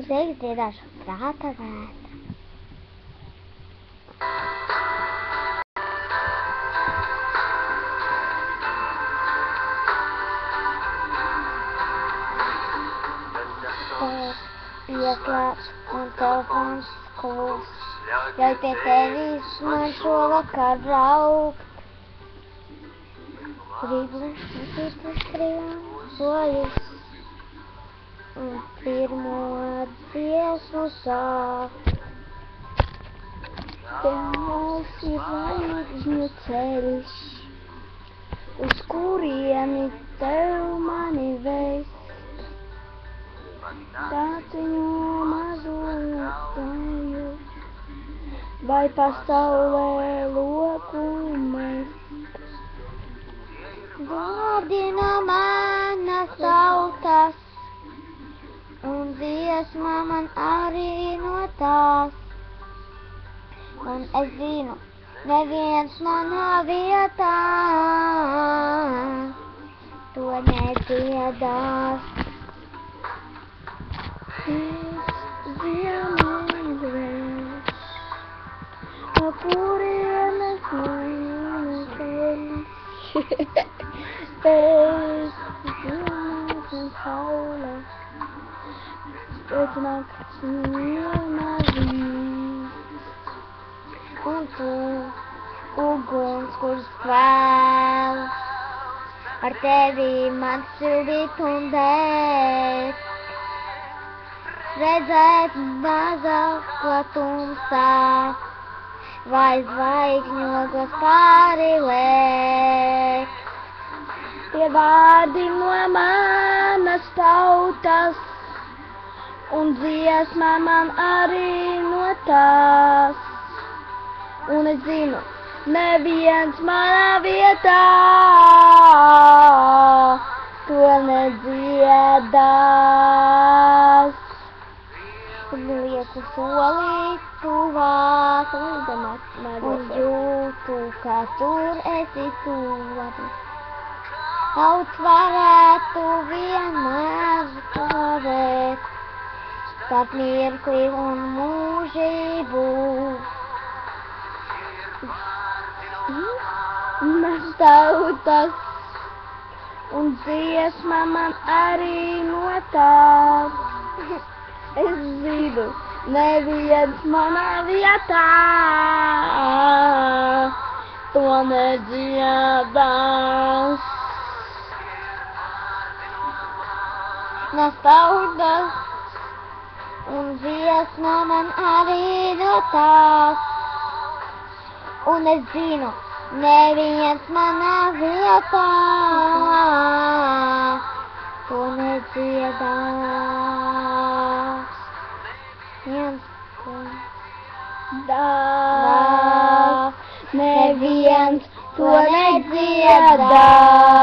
Reiz dziedāšu prāta vētra. Ieslēp un telefons klūs. Ļauj pie tevis man šovakar braukt. Gribu uzsirds trijām soļus un pirmo dziesmu sākt. Te mums ir zvaigžņu ceļš, uz kurieni tev mani vest. Tāciņu mazulēju, vai pasaulē loku mest. Vārdi no manas tautas, un dziesma man arī no tās. Un es zinu, neviens manā vietā to nedziedās. Ziemeļvēs, no kurienes manas ceļš. Pēc ziemas un saules, pēc nakts nomazīs. Un tu, uguns, kurš kvēl, ar tevi man sildīt un dēt. Redzēt mazāko tumsā, vai zvaigžņogos pāri lēk. Tie vārdi no manas tautas, un dziesma man arī no tās. Un es zinu, neviens manā vietā to nedziedās. Lieku solīt tuvāk, un jūtu, kā tur esi tuvu. Tauts varētu vienmēr kavēt, starp mirkli un mūžību. Manas tautas, un dziesma man arī no tās. Es zinu, neviens manā vietā to nedziedās. Manas tautas, un dziesma man arī no tās. Un es zinu, neviens manā vietā to nedziedās. Neviens to nedziedās.